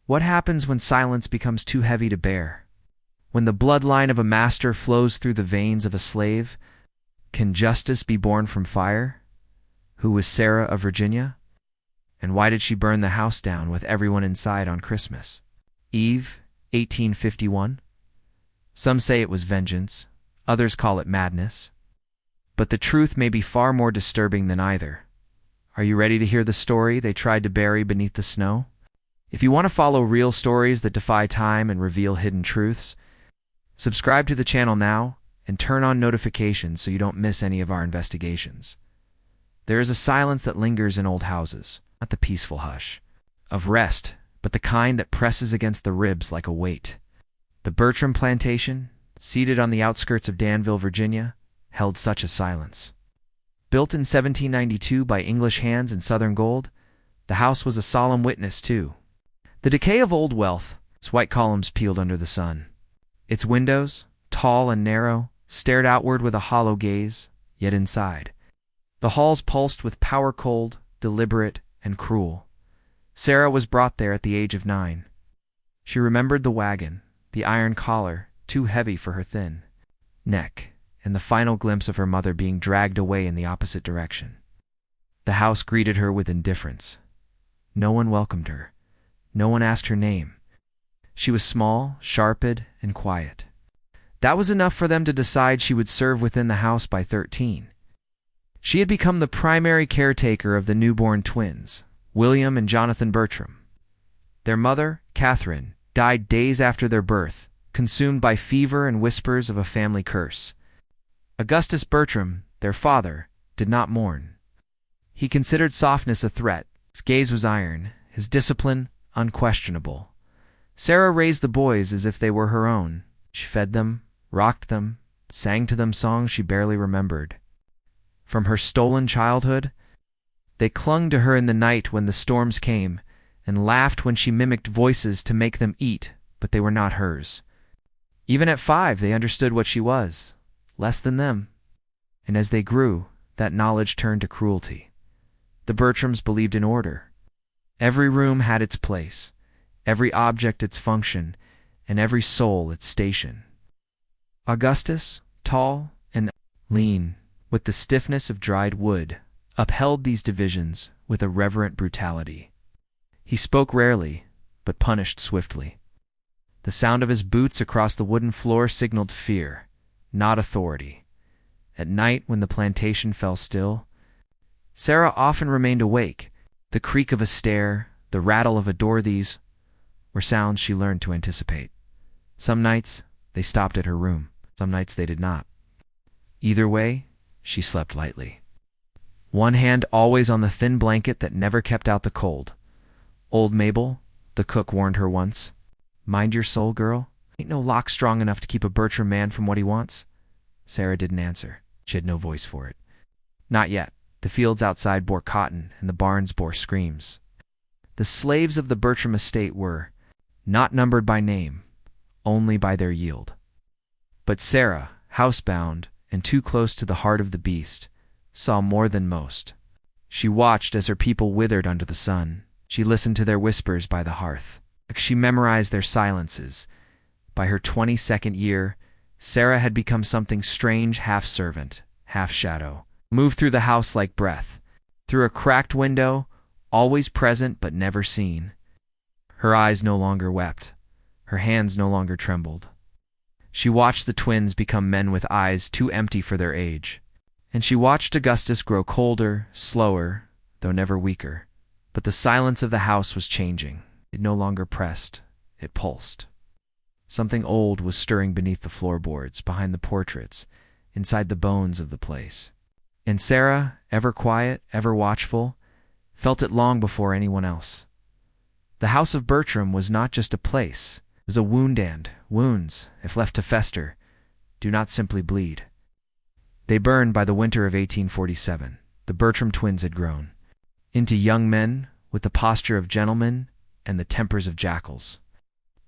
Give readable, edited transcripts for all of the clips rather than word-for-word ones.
What happens when silence becomes too heavy to bear? When the bloodline of a master flows through the veins of a slave, can justice be born from fire? Who was Sarah of Virginia? And why did she burn the house down with everyone inside on Christmas Eve, 1851? Some say it was vengeance, others call it madness. But the truth may be far more disturbing than either. Are you ready to hear the story they tried to bury beneath the snow? If you want to follow real stories that defy time and reveal hidden truths, subscribe to the channel now and turn on notifications so you don't miss any of our investigations. There is a silence that lingers in old houses, not the peaceful hush of rest, but the kind that presses against the ribs like a weight. The Bertram Plantation, seated on the outskirts of Danville, Virginia, held such a silence. Built in 1792 by English hands in southern gold, the house was a solemn witness, too. The decay of old wealth, its white columns peeled under the sun. Its windows, tall and narrow, stared outward with a hollow gaze, yet inside. The halls pulsed with power, cold, deliberate, and cruel. Sarah was brought there at the age of 9. She remembered the wagon, the iron collar, too heavy for her thin neck, and the final glimpse of her mother being dragged away in the opposite direction. The house greeted her with indifference. No one welcomed her. No one asked her name. She was small, sharped, and quiet. That was enough for them to decide she would serve within the house by 13. She had become the primary caretaker of the newborn twins, William and Jonathan Bertram. Their mother, Catherine, died days after their birth, consumed by fever and whispers of a family curse. Augustus Bertram, their father, did not mourn. He considered softness a threat. His gaze was iron, his discipline unquestionable. Sarah raised the boys as if they were her own. She fed them, rocked them, sang to them songs she barely remembered. From her stolen childhood, they clung to her in the night when the storms came, and laughed when she mimicked voices to make them eat, but they were not hers. Even at 5, they understood what she was, less than them. And as they grew, that knowledge turned to cruelty. The Bertrams believed in order. Every room had its place, every object its function, and every soul its station. Augustus, tall and lean, with the stiffness of dried wood, upheld these divisions with a reverent brutality. He spoke rarely, but punished swiftly. The sound of his boots across the wooden floor signaled fear, not authority. At night, when the plantation fell still, Sarah often remained awake. The creak of a stair, the rattle of a door, these were sounds she learned to anticipate. Some nights, they stopped at her room. Some nights they did not. Either way, she slept lightly. One hand always on the thin blanket that never kept out the cold. Old Mabel, the cook, warned her once, "Mind your soul, girl. Ain't no lock strong enough to keep a Bertram man from what he wants." Sarah didn't answer. She had no voice for it. Not yet. The fields outside bore cotton, and the barns bore screams. The slaves of the Bertram estate were not numbered by name, only by their yield. But Sarah, housebound and too close to the heart of the beast, saw more than most. She watched as her people withered under the sun. She listened to their whispers by the hearth. She memorized their silences. By her 22nd year, Sarah had become something strange, half servant, half shadow. Moved through the house like breath, through a cracked window, always present but never seen. Her eyes no longer wept. Her hands no longer trembled. She watched the twins become men with eyes too empty for their age. And she watched Augustus grow colder, slower, though never weaker. But the silence of the house was changing. It no longer pressed. It pulsed. Something old was stirring beneath the floorboards, behind the portraits, inside the bones of the place. And Sarah, ever quiet, ever watchful, felt it long before anyone else. The house of Bertram was not just a place. It was a wound, and wounds, if left to fester, do not simply bleed. They burned by the winter of 1847. The Bertram twins had grown into young men with the posture of gentlemen and the tempers of jackals.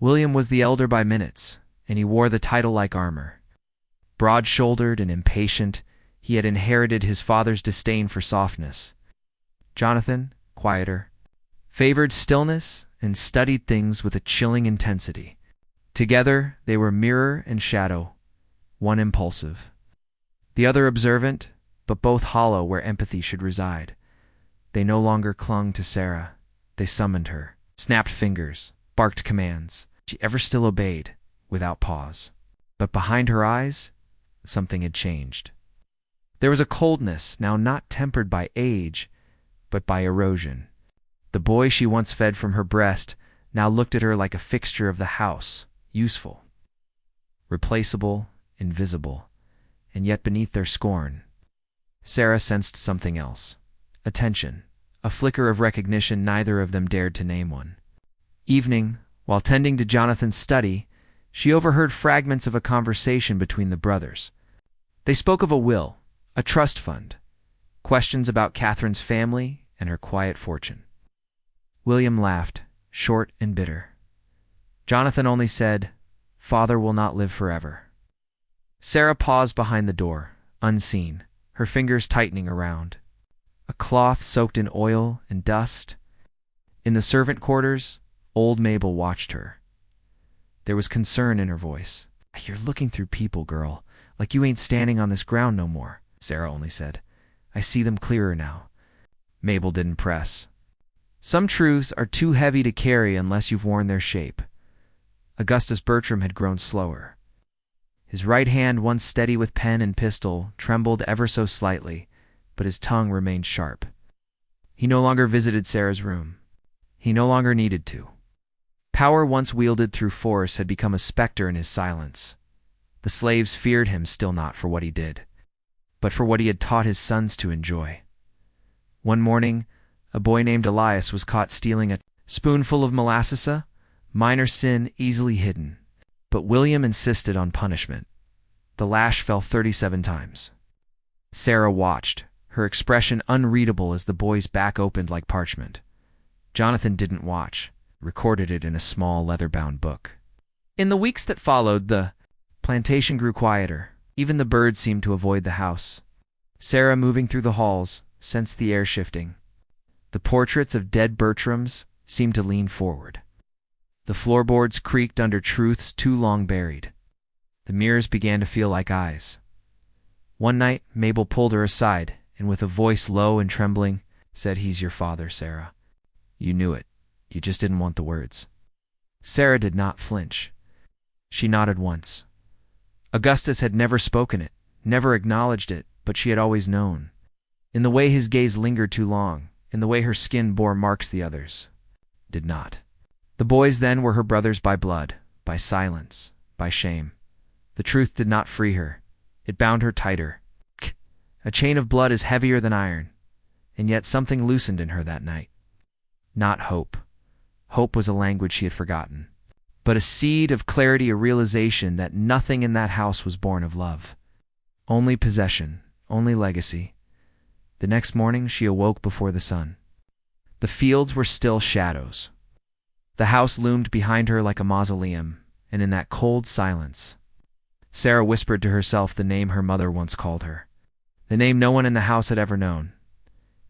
William was the elder by minutes, and he wore the title like armor. Broad-shouldered and impatient, he had inherited his father's disdain for softness. Jonathan, quieter, favored stillness and studied things with a chilling intensity. Together, they were mirror and shadow, one impulsive, the other observant, but both hollow where empathy should reside. They no longer clung to Sarah. They summoned her, snapped fingers, barked commands. She ever still obeyed, without pause. But behind her eyes, something had changed. There was a coldness now not tempered by age, but by erosion. The boy she once fed from her breast now looked at her like a fixture of the house, useful, replaceable, invisible, and yet beneath their scorn, Sarah sensed something else. Attention, a flicker of recognition. Neither of them dared to name one. Evening, while tending to Jonathan's study, she overheard fragments of a conversation between the brothers. They spoke of a will, a trust fund, questions about Catherine's family and her quiet fortune. William laughed, short and bitter. Jonathan only said, "Father will not live forever." Sarah paused behind the door, unseen, her fingers tightening around. A cloth soaked in oil and dust. In the servant quarters, old Mabel watched her. There was concern in her voice. "You're looking through people, girl, like you ain't standing on this ground no more," Sarah only said. "I see them clearer now." Mabel didn't press. Some truths are too heavy to carry unless you've worn their shape. Augustus Bertram had grown slower. His right hand, once steady with pen and pistol, trembled ever so slightly, but his tongue remained sharp. He no longer visited Sarah's room. He no longer needed to. Power once wielded through force had become a specter in his silence. The slaves feared him, still not for what he did, but for what he had taught his sons to enjoy. One morning, a boy named Elias was caught stealing a spoonful of molasses, a minor sin easily hidden. But William insisted on punishment. The lash fell 37 times. Sarah watched, her expression unreadable as the boy's back opened like parchment. Jonathan didn't watch, recorded it in a small leather-bound book. In the weeks that followed, the plantation grew quieter. Even the birds seemed to avoid the house. Sarah, moving through the halls, sensed the air shifting. The portraits of dead Bertrams seemed to lean forward. The floorboards creaked under truths too long buried. The mirrors began to feel like eyes. One night, Mabel pulled her aside, and with a voice low and trembling, said, "He's your father, Sarah. You knew it. You just didn't want the words." Sarah did not flinch. She nodded once. Augustus had never spoken it, never acknowledged it, but she had always known. In the way his gaze lingered too long, in the way her skin bore marks the others did not. The boys then were her brothers by blood, by silence, by shame. The truth did not free her. It bound her tighter. A chain of blood is heavier than iron, and yet something loosened in her that night. Not hope. Hope was a language she had forgotten. But a seed of clarity, a realization that nothing in that house was born of love. Only possession, only legacy. The next morning she awoke before the sun. The fields were still shadows. The house loomed behind her like a mausoleum, and in that cold silence, Sarah whispered to herself the name her mother once called her, the name no one in the house had ever known.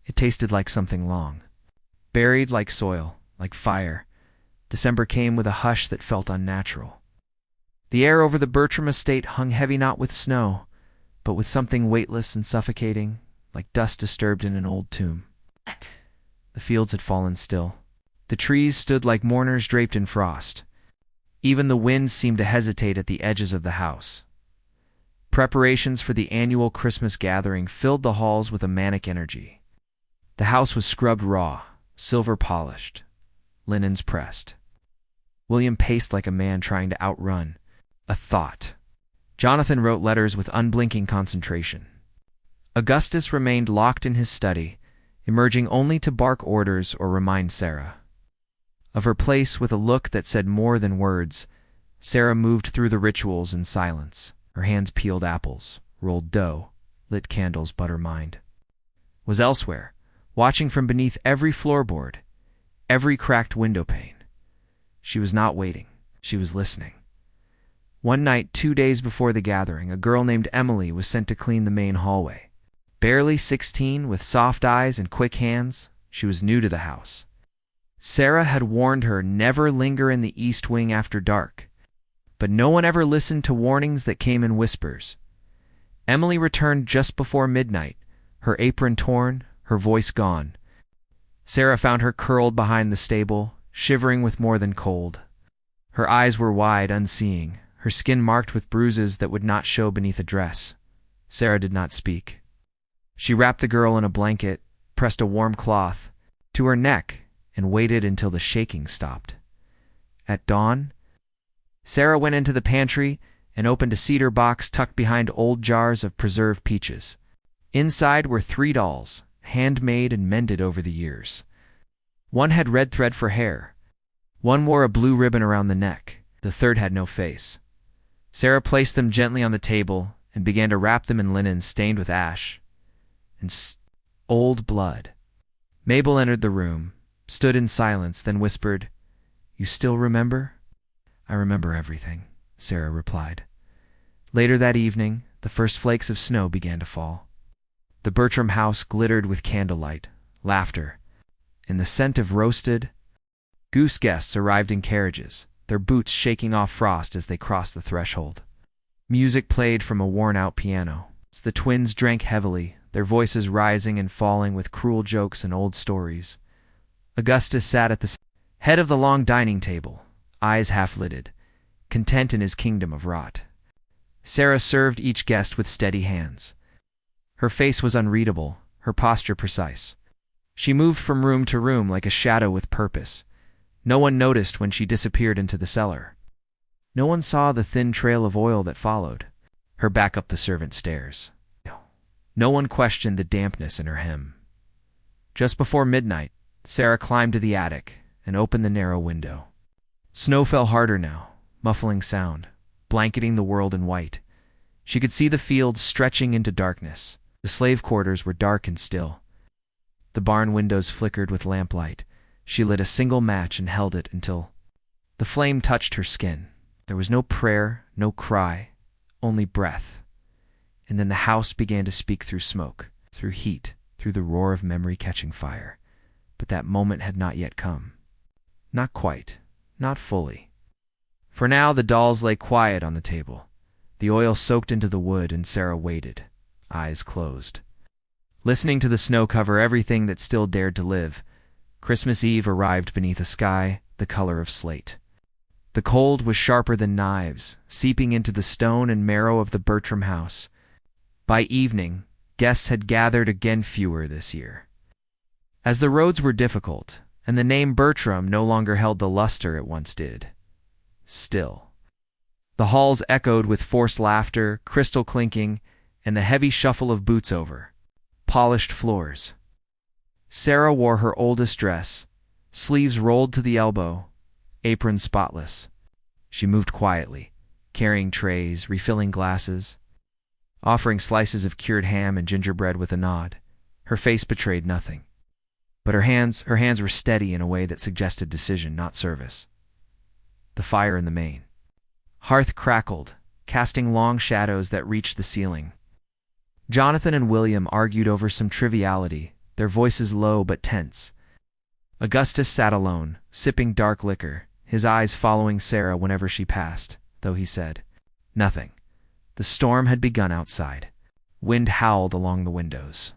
It tasted like something long, buried like soil, like fire. December came with a hush that felt unnatural. The air over the Bertram estate hung heavy not with snow, but with something weightless and suffocating, like dust disturbed in an old tomb. The fields had fallen still. The trees stood like mourners draped in frost. Even the wind seemed to hesitate at the edges of the house. Preparations for the annual Christmas gathering filled the halls with a manic energy. The house was scrubbed raw, silver polished, linens pressed. William paced like a man trying to outrun a thought. Jonathan wrote letters with unblinking concentration. Augustus remained locked in his study, emerging only to bark orders or remind Sarah of her place with a look that said more than words. Sarah moved through the rituals in silence. Her hands peeled apples, rolled dough, lit candles, but her mind was elsewhere, watching from beneath every floorboard, every cracked window pane. She was not waiting. She was listening. One night, 2 days before the gathering, a girl named Emily was sent to clean the main hallway. Barely 16, with soft eyes and quick hands, she was new to the house. Sarah had warned her never linger in the east wing after dark, but no one ever listened to warnings that came in whispers. Emily returned just before midnight, her apron torn, her voice gone. Sarah found her curled behind the stable, shivering with more than cold. Her eyes were wide, unseeing, her skin marked with bruises that would not show beneath a dress. Sarah did not speak. She wrapped the girl in a blanket, pressed a warm cloth to her neck, and waited until the shaking stopped. At dawn, Sarah went into the pantry and opened a cedar box tucked behind old jars of preserved peaches. Inside were 3 dolls, handmade and mended over the years. One had red thread for hair. One wore a blue ribbon around the neck. The third had no face. Sarah placed them gently on the table and began to wrap them in linen stained with ash and old blood. Mabel entered the room, stood in silence, then whispered, "You still remember?" "I remember everything," Sarah replied. Later that evening, the first flakes of snow began to fall. The Bertram house glittered with candlelight, laughter, and the scent of roasted goose. Guests arrived in carriages, their boots shaking off frost as they crossed the threshold. Music played from a worn-out piano. The twins drank heavily, their voices rising and falling with cruel jokes and old stories. Augustus sat at the head of the long dining table, eyes half-lidded, content in his kingdom of rot. Sarah served each guest with steady hands. Her face was unreadable, her posture precise. She moved from room to room like a shadow with purpose. No one noticed when she disappeared into the cellar. No one saw the thin trail of oil that followed her back up the servant stairs. No one questioned the dampness in her hem. Just before midnight, Sarah climbed to the attic and opened the narrow window. Snow fell harder now, muffling sound, blanketing the world in white. She could see the fields stretching into darkness. The slave quarters were dark and still. The barn windows flickered with lamplight. She lit a single match and held it until the flame touched her skin. There was no prayer, no cry, only breath. And then the house began to speak through smoke, through heat, through the roar of memory catching fire. But that moment had not yet come. Not quite, not fully. For now the dolls lay quiet on the table. The oil soaked into the wood, and Sarah waited, eyes closed, listening to the snow cover everything that still dared to live. Christmas Eve arrived beneath a sky the color of slate. The cold was sharper than knives, seeping into the stone and marrow of the Bertram house. By evening, guests had gathered, again fewer this year. As the roads were difficult, and the name Bertram no longer held the luster it once did. Still, the halls echoed with forced laughter, crystal clinking, and the heavy shuffle of boots over polished floors. Sarah wore her oldest dress, sleeves rolled to the elbow, apron spotless. She moved quietly, carrying trays, refilling glasses, offering slices of cured ham and gingerbread with a nod. Her face betrayed nothing. But her hands were steady in a way that suggested decision, not service. The fire in the main hearth crackled, casting long shadows that reached the ceiling. Jonathan and William argued over some triviality, their voices low but tense. Augustus sat alone, sipping dark liquor, his eyes following Sarah whenever she passed, though he said nothing. The storm had begun outside. Wind howled along the windows.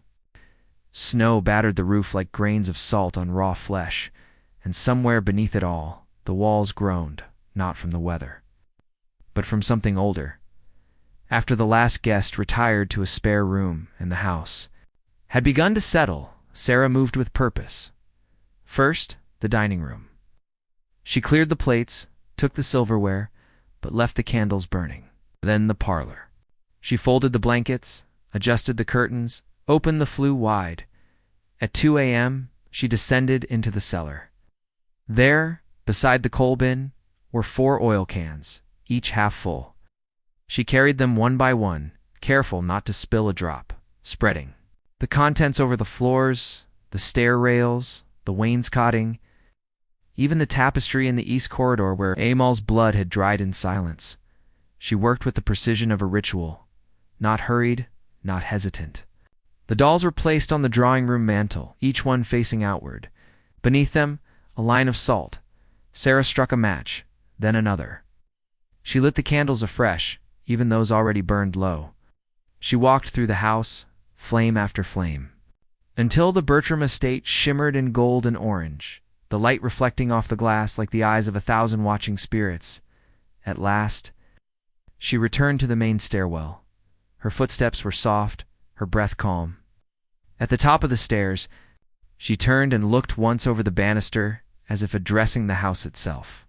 Snow battered the roof like grains of salt on raw flesh, and somewhere beneath it all, the walls groaned, not from the weather, but from something older. After the last guest retired to a spare room and the house had begun to settle, Sarah moved with purpose. First, the dining room. She cleared the plates, took the silverware, but left the candles burning. Then the parlor. She folded the blankets, adjusted the curtains, opened the flue wide. At 2 a.m., she descended into the cellar. There, beside the coal bin, were 4 oil cans, each half full. She carried them one by one, careful not to spill a drop, spreading the contents over the floors, the stair rails, the wainscoting, even the tapestry in the east corridor where Amal's blood had dried in silence. She worked with the precision of a ritual, not hurried, not hesitant. The dolls were placed on the drawing room mantel, each one facing outward. Beneath them, a line of salt. Sarah struck a match, then another. She lit the candles afresh, even those already burned low. She walked through the house, flame after flame, until the Bertram estate shimmered in gold and orange, the light reflecting off the glass like the eyes of 1,000 watching spirits. At last, she returned to the main stairwell. Her footsteps were soft, her breath calm. At the top of the stairs, she turned and looked once over the banister, as if addressing the house itself.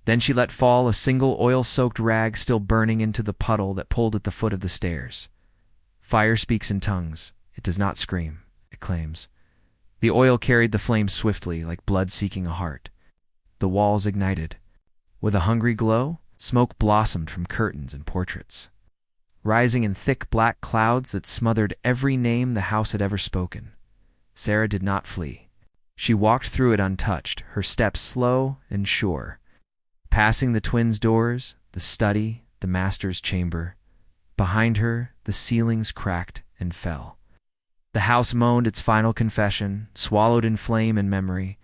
Then she let fall a single oil-soaked rag still burning into the puddle that pulled at the foot of the stairs. Fire speaks in tongues. It does not scream, it claims. The oil carried the flame swiftly, like blood seeking a heart. The walls ignited. With a hungry glow, smoke blossomed from curtains and portraits, rising in thick black clouds that smothered every name the house had ever spoken. Sarah did not flee. She walked through it untouched, her steps slow and sure, passing the twins' doors, the study, the master's chamber. Behind her, the ceilings cracked and fell. The house moaned its final confession, swallowed in flame and memory.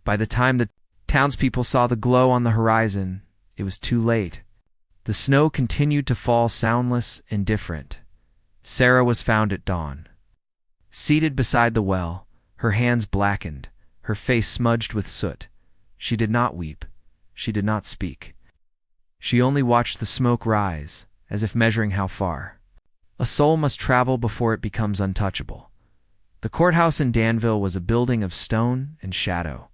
By the time the townspeople saw the glow on the horizon, it was too late. The snow continued to fall soundless, indifferent. Sarah was found at dawn, seated beside the well, her hands blackened, her face smudged with soot. She did not weep. She did not speak. She only watched the smoke rise, as if measuring how far a soul must travel before it becomes untouchable. The courthouse in Danville was a building of stone and shadow,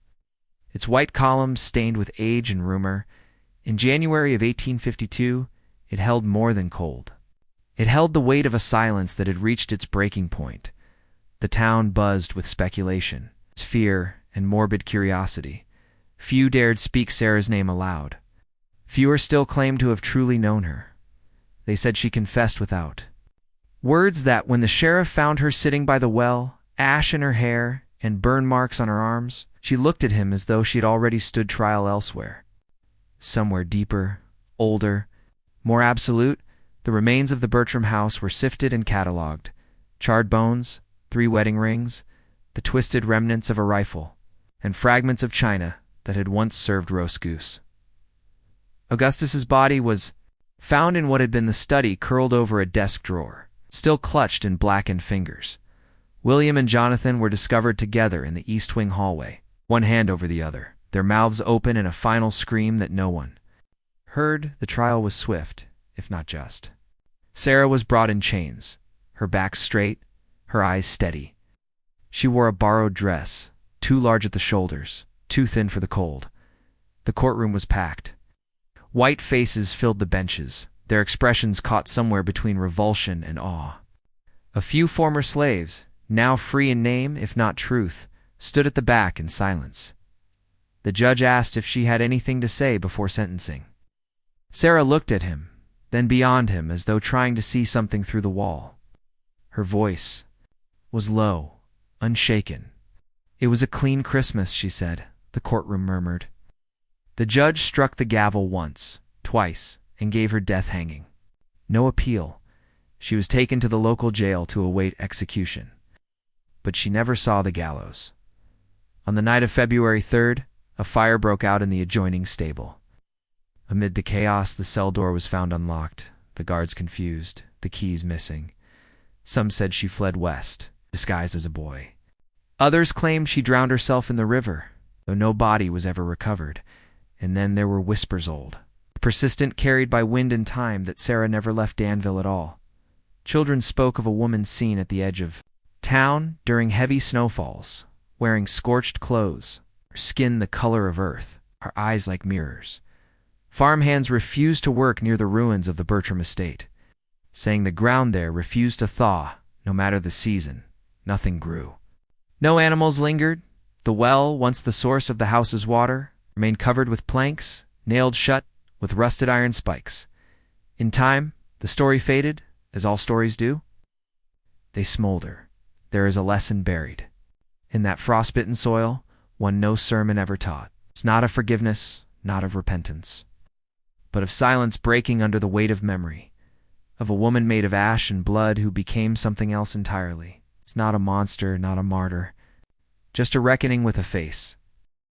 its white columns stained with age and rumor. In January of 1852, it held more than cold. It held the weight of a silence that had reached its breaking point. The town buzzed with speculation, fear, and morbid curiosity. Few dared speak Sarah's name aloud. Fewer still claimed to have truly known her. They said she confessed without words, that when the sheriff found her sitting by the well, ash in her hair and burn marks on her arms, she looked at him as though she had already stood trial elsewhere. Somewhere deeper, older, more absolute, the remains of the Bertram house were sifted and catalogued. Charred bones, 3 wedding rings, the twisted remnants of a rifle, and fragments of china that had once served roast goose. Augustus's body was found in what had been the study, curled over a desk drawer, still clutched in blackened fingers. William and Jonathan were discovered together in the East Wing hallway, one hand over the other, their mouths open in a final scream that no one heard. The trial was swift, if not just. Sarah was brought in chains, her back straight, her eyes steady. She wore a borrowed dress, too large at the shoulders, too thin for the cold. The courtroom was packed. White faces filled the benches, their expressions caught somewhere between revulsion and awe. A few former slaves, now free in name if not truth, stood at the back in silence. The judge asked if she had anything to say before sentencing. Sarah looked at him, then beyond him, as though trying to see something through the wall. Her voice was low, unshaken. "It was a clean Christmas," she said, the courtroom murmured. The judge struck the gavel once, twice, and gave her death hanging. No appeal. She was taken to the local jail to await execution. But she never saw the gallows. On the night of February 3rd, a fire broke out in the adjoining stable. Amid the chaos, the cell door was found unlocked, the guards confused, the keys missing. Some said she fled west, disguised as a boy. Others claimed she drowned herself in the river, though no body was ever recovered. And then there were whispers old, persistent, carried by wind and time, that Sarah never left Danville at all. Children spoke of a woman seen at the edge of town during heavy snowfalls, wearing scorched clothes, her skin the color of earth, her eyes like mirrors. Farmhands refused to work near the ruins of the Bertram estate, saying the ground there refused to thaw, no matter the season. Nothing grew. No animals lingered. The well, once the source of the house's water, remained covered with planks, nailed shut with rusted iron spikes. In time, the story faded, as all stories do. They smolder. There is a lesson buried in that frostbitten soil, one no sermon ever taught. It's not of forgiveness, not of repentance, but of silence breaking under the weight of memory, of a woman made of ash and blood who became something else entirely. It's not a monster, not a martyr, just a reckoning with a face,